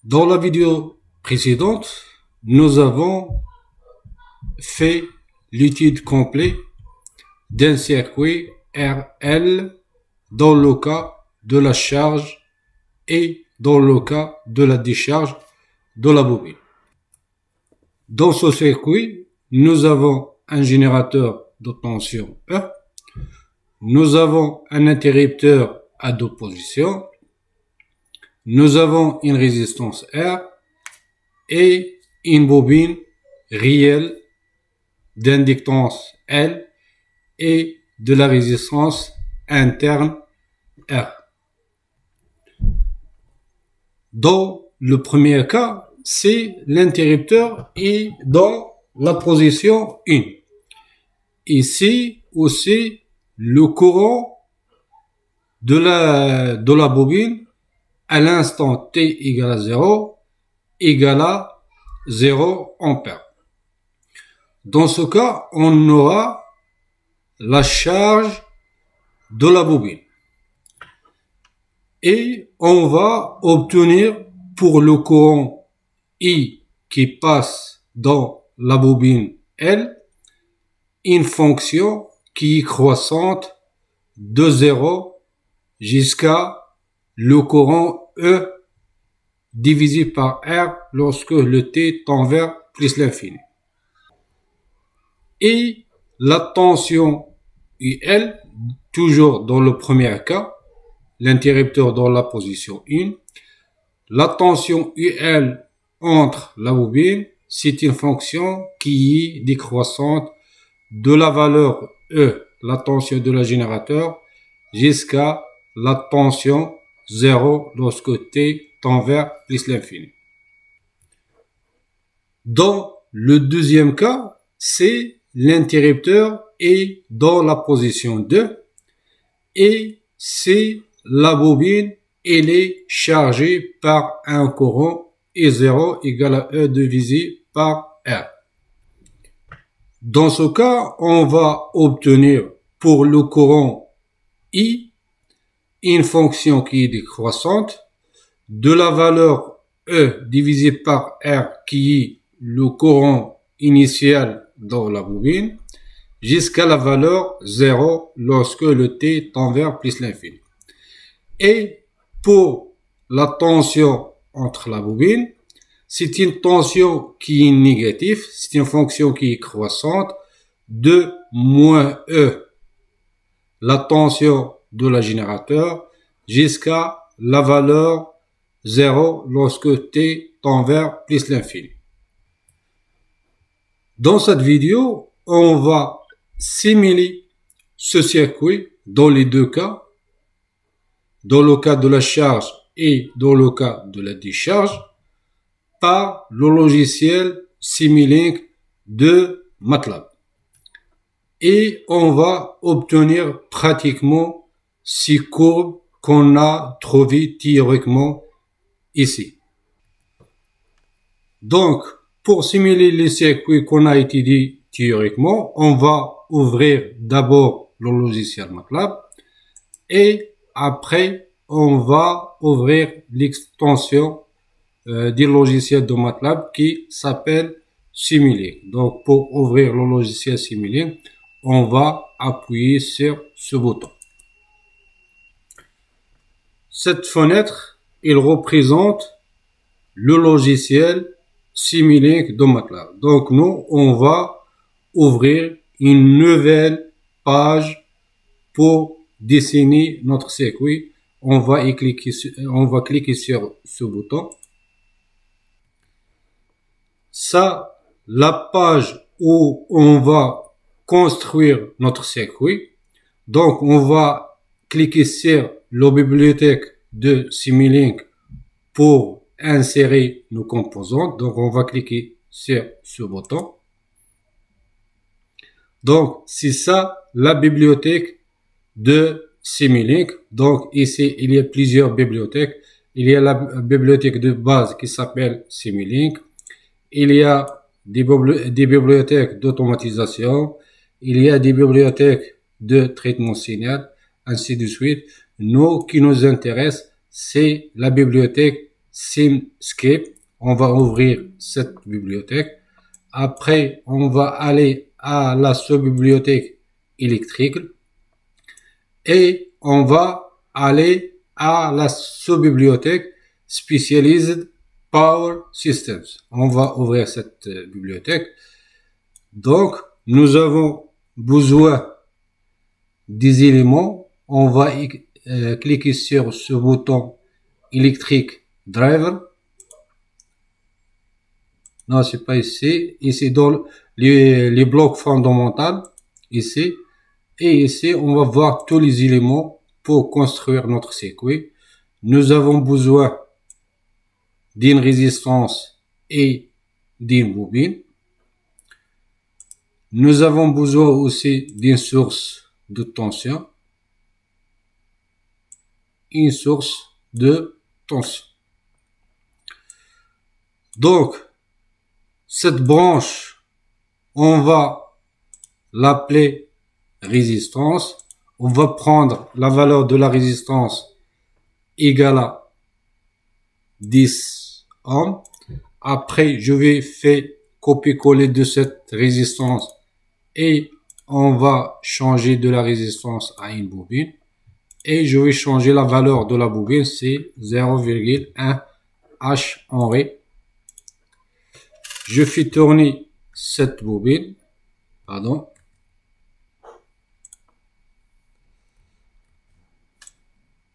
Dans la vidéo précédente, nous avons fait l'étude complète d'un circuit RL dans le cas de la charge et dans le cas de la décharge de la bobine. Dans ce circuit, nous avons un générateur de tension E, nous avons un interrupteur à deux positions, nous avons une résistance R et une bobine réelle d'inductance L et de la résistance interne R. Dans le premier cas, c'est l'interrupteur est dans la position 1. Ici aussi, le courant de la bobine à l'instant t égale à 0 égale à 0 ampère. Dans ce cas, on aura la charge de la bobine. Et on va obtenir pour le courant I qui passe dans la bobine L une fonction qui est croissante de 0 jusqu'à le courant E divisé par R lorsque le T tend vers plus l'infini. Et la tension UL, toujours dans le premier cas, l'interrupteur dans la position 1, la tension UL entre la bobine, c'est une fonction qui est décroissante de la valeur E, la tension de la générateur, jusqu'à la tension 0 lorsque T tend vers plus l'infini. Dans le deuxième cas, c'est l'interrupteur est dans la position 2 et c'est la bobine, elle est chargée par un courant I0 égale à E divisé par R. Dans ce cas, on va obtenir pour le courant I une fonction qui est décroissante de la valeur E divisé par R qui est le courant initial dans la bobine jusqu'à la valeur 0 lorsque le T tend vers plus l'infini. Et pour la tension entre la bobine, c'est une tension qui est négative, c'est une fonction qui est croissante de moins E, la tension de la générateur, jusqu'à la valeur 0 lorsque T tend vers plus l'infini. Dans cette vidéo, on va simuler ce circuit dans les deux cas, dans le cas de la charge et dans le cas de la décharge, par le logiciel Simulink de MATLAB. Et on va obtenir pratiquement ces courbes qu'on a trouvées théoriquement ici. Donc, pour simuler les circuits qu'on a étudiés théoriquement, on va ouvrir d'abord le logiciel MATLAB et après, on va ouvrir l'extension du logiciel de MATLAB qui s'appelle Simulink. Donc, pour ouvrir le logiciel Simulink, on va appuyer sur ce bouton. Cette fenêtre, elle représente le logiciel Simulink de MATLAB. Donc, nous, on va ouvrir une nouvelle page pour dessiner notre circuit. On va cliquer sur ce bouton. Ça, la page où on va construire notre circuit. Donc, on va cliquer sur la bibliothèque de Simulink pour insérer nos composantes. Donc, on va cliquer sur ce bouton. Donc, c'est ça la bibliothèque de Simulink. Donc, ici, il y a plusieurs bibliothèques. Il y a la bibliothèque de base qui s'appelle Simulink. Il y a des bibliothèques d'automatisation. Il y a des bibliothèques de traitement signal, ainsi de suite. Nous, qui nous intéresse, c'est la bibliothèque Simscape. On va ouvrir cette bibliothèque. Après, on va aller à la sous-bibliothèque électrique et on va aller à la sous-bibliothèque Specialized Power Systems. On va ouvrir cette bibliothèque. Donc, nous avons besoin des éléments. On va cliquer sur ce bouton électrique driver. Non, c'est pas ici. Ici, dans les blocs fondamentaux. Ici. Et ici, on va voir tous les éléments pour construire notre circuit. Nous avons besoin d'une résistance et d'une bobine. Nous avons besoin aussi d'une source de tension. Une source de tension. Donc, cette branche, on va l'appeler résistance. On va prendre la valeur de la résistance égale à 10 ohms. Après, je vais faire copier-coller de cette résistance et on va changer de la résistance à une bobine. Et je vais changer la valeur de la bobine, c'est 0,1 H Henry. Je fais tourner cette bobine, pardon.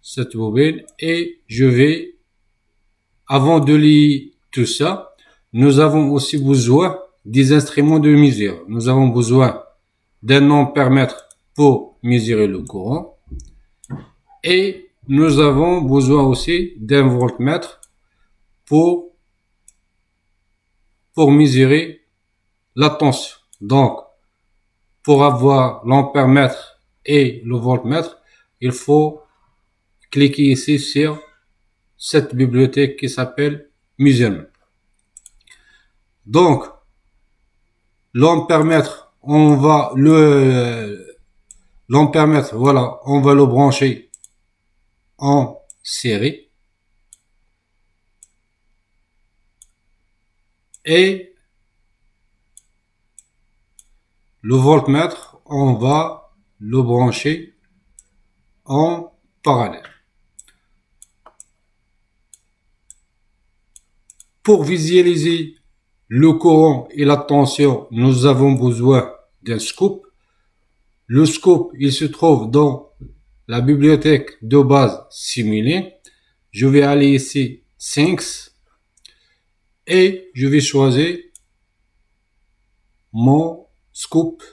Cette bobine et je vais, avant de lire tout ça, nous avons aussi besoin des instruments de mesure. Nous avons besoin d'un ampèremètre pour mesurer le courant et nous avons besoin aussi d'un voltmètre pour mesurer la tension. Donc, pour avoir l'ampèremètre et le voltmètre, il faut cliquer ici sur cette bibliothèque qui s'appelle Measurement. Donc, l'ampèremètre, l'ampèremètre, voilà, on va le brancher en série. Et le voltmètre, on va le brancher en parallèle. Pour visualiser le courant et la tension, nous avons besoin d'un scope. Le scope, il se trouve dans la bibliothèque de base simulée. Je vais aller ici, Things, et je vais choisir mon scope.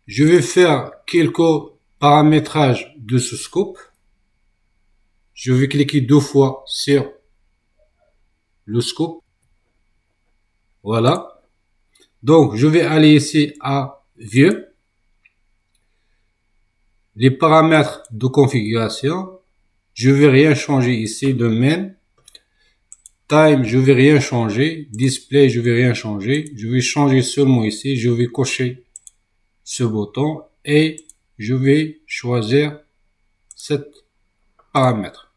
Je vais faire quelques paramétrages de ce scope. Je vais cliquer 2 fois sur le scope. Voilà. Donc, je vais aller ici à View. Les paramètres de configuration. Je vais rien changer ici. Domaine. Time, je vais rien changer. Display, je vais rien changer. Je vais changer seulement ici. Je vais cocher ce bouton et je vais choisir cet paramètre.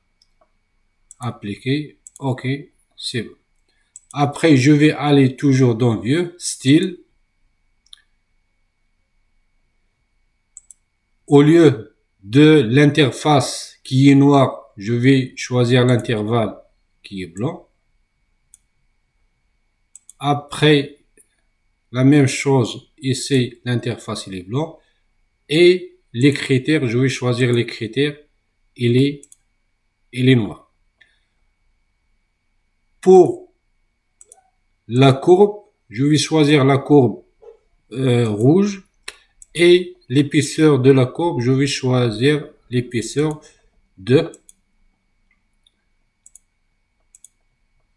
Appliquer. OK. C'est bon. Après, je vais aller toujours dans View, Style. Au lieu de l'interface qui est noire, je vais choisir l'intervalle qui est blanc. Après, la même chose, ici, l'interface il est blanc. Et les critères, je vais choisir les critères, il est noir. Pour la courbe, je vais choisir la courbe rouge et l'épaisseur de la courbe, je vais choisir l'épaisseur de.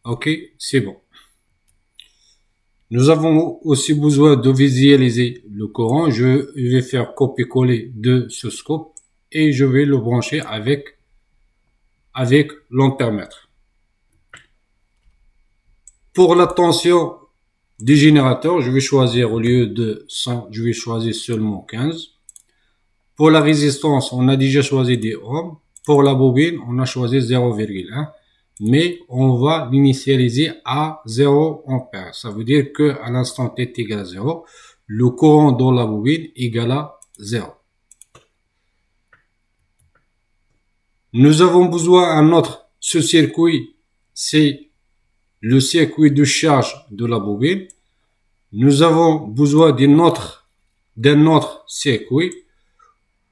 OK, c'est bon. Nous avons aussi besoin de visualiser le courant. Je vais faire copier-coller de ce scope et je vais le brancher avec l'ampèremètre. Pour la tension, des générateurs, je vais choisir au lieu de 100, je vais choisir seulement 15. Pour la résistance, on a déjà choisi des ohms. Pour la bobine, on a choisi 0,1. Mais on va l'initialiser à 0 ampères. Ça veut dire que à l'instant t est égal à 0, le courant dans la bobine est égal à 0. Nous avons besoin d'un autre. Ce circuit, c'est le circuit de charge de la bobine. Nous avons besoin d'un autre circuit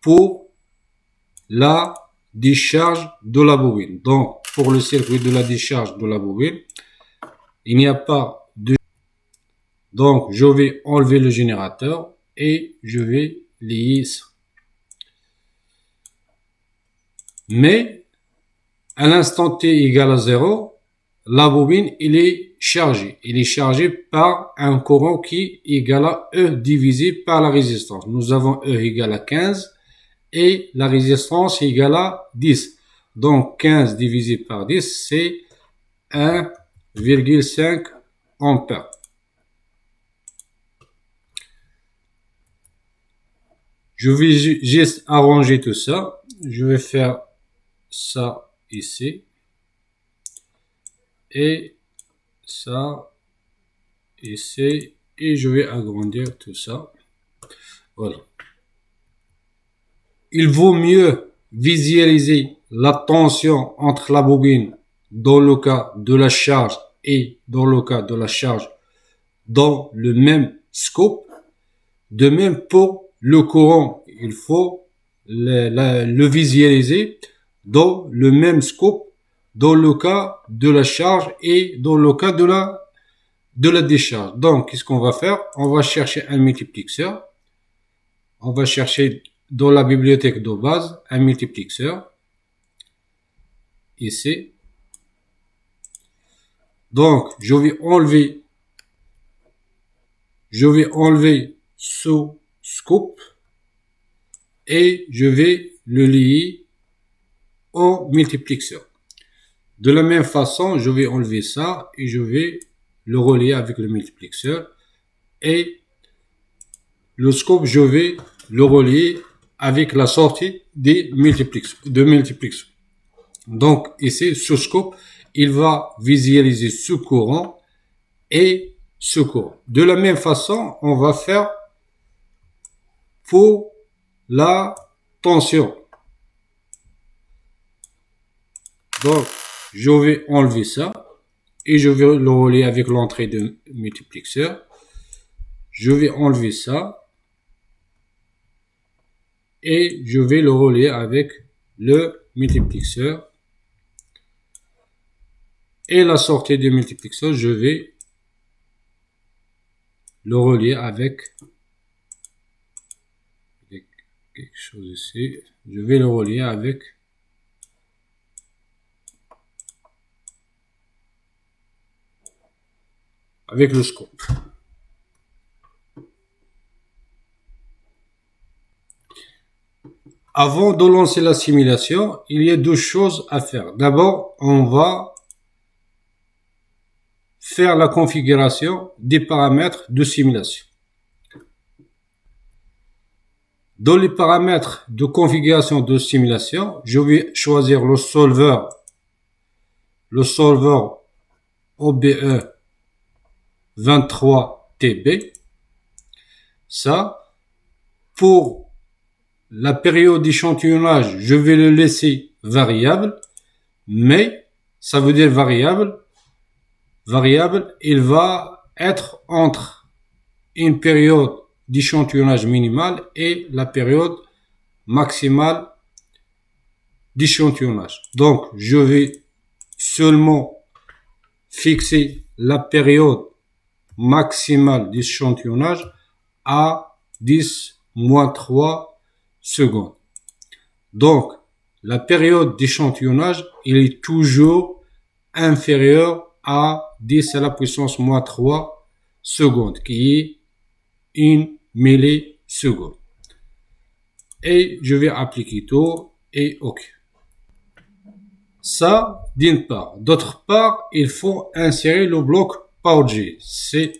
pour la décharge de la bobine. Donc, pour le circuit de la décharge de la bobine, il n'y a pas de... Donc, je vais enlever le générateur et je vais lier ça. Mais, à l'instant t égale à 0, la bobine, il est chargée. Il est chargé par un courant qui est égal à E divisé par la résistance. Nous avons E égale à 15 et la résistance est égale à 10. Donc, 15 divisé par 10, c'est 1,5 ampères. Je vais juste arranger tout ça. Je vais faire ça ici. Et ça ici. Et je vais agrandir tout ça. Voilà. Il vaut mieux visualiser la tension entre la bobine dans le cas de la charge et dans le cas de la charge dans le même scope. De même pour le courant, il faut le visualiser dans le même scope dans le cas de la charge et dans le cas de la décharge. Donc, qu'est-ce qu'on va faire? On va chercher un multiplexeur. On va chercher dans la bibliothèque de base un multiplexeur. Ici. Donc, je vais enlever ce scope et je vais le lier au multiplexeur. De la même façon, je vais enlever ça et je vais le relier avec le multiplexeur et le scope, je vais le relier avec la sortie des multiplexeurs. Donc ici, ce scope, il va visualiser ce courant et ce courant. De la même façon, on va faire pour la tension. Donc, je vais enlever ça et je vais le relier avec l'entrée de multiplexeur. Je vais enlever ça et je vais le relier avec le multiplexeur. Et la sortie du multiplexeur, je vais le relier avec quelque chose ici. Je vais le relier avec le scope. Avant de lancer la simulation, il y a deux choses à faire. D'abord, on va faire la configuration des paramètres de simulation. Dans les paramètres de configuration de simulation, je vais choisir le solver OBE 23TB. Ça, pour la période d'échantillonnage, je vais le laisser variable, mais ça veut dire variable, il va être entre une période d'échantillonnage minimal et la période maximale d'échantillonnage. Donc, je vais seulement fixer la période maximale d'échantillonnage à 10-3 secondes. Donc, la période d'échantillonnage, il est toujours inférieure à 10 à la puissance moins 3 secondes, qui est une milliseconde. Et je vais appliquer tout et OK. Ça, d'une part. D'autre part, il faut insérer le bloc PowerG. C'est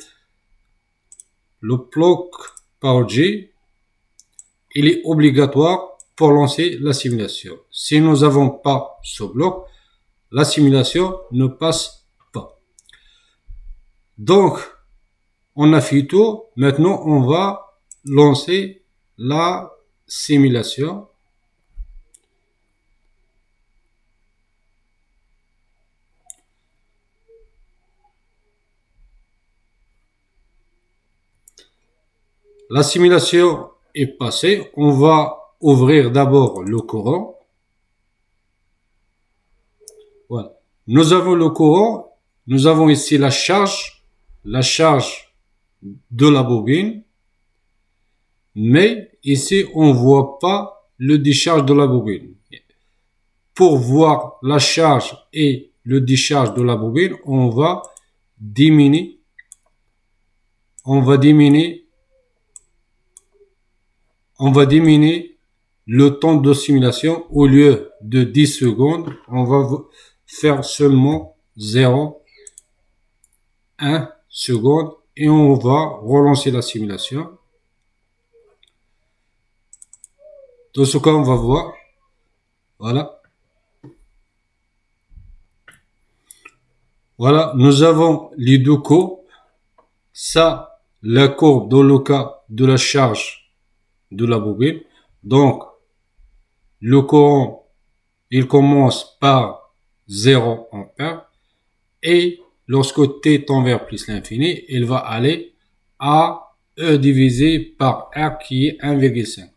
le bloc PowerG, il est obligatoire pour lancer la simulation. Si nous n'avons pas ce bloc, la simulation ne passe pas. Donc, on a fait tout. Maintenant, on va lancer la simulation. La simulation est passée. On va ouvrir d'abord le courant. Voilà. Nous avons le courant. Nous avons ici la charge de la bobine. Mais ici, on voit pas le décharge de la bobine. Pour voir la charge et le décharge de la bobine, on va diminuer le temps de simulation. Au lieu de 10 secondes, on va faire seulement 0,1 seconde et on va relancer la simulation. Dans ce cas, on va voir. Voilà. Voilà, nous avons les deux courbes. Ça, la courbe dans le cas de la charge de la bobine. Donc, le courant, il commence par 0 ampère et lorsque t tend vers plus l'infini, il va aller à E divisé par R qui est 1,5.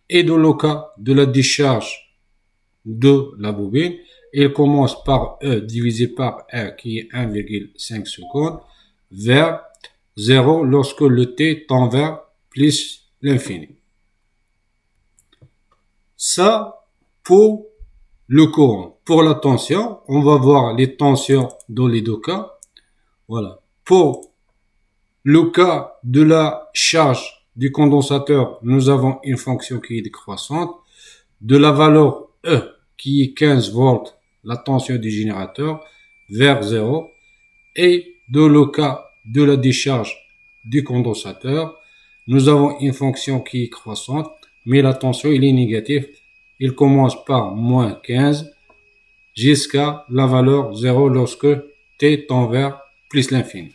Et dans le cas de la décharge de la bobine, il commence par E divisé par R qui est 1,5 secondes vers 0 lorsque le t tend vers plus l'infini. Ça pour le courant. Pour la tension, on va voir les tensions dans les deux cas. Voilà. Pour le cas de la charge du condensateur, nous avons une fonction qui est décroissante. De la valeur E qui est 15 volts, la tension du générateur vers 0. Et dans le cas de la décharge du condensateur, nous avons une fonction qui est croissante, mais la tension il est négative. Il commence par moins 15 jusqu'à la valeur 0 lorsque t tend vers plus l'infini.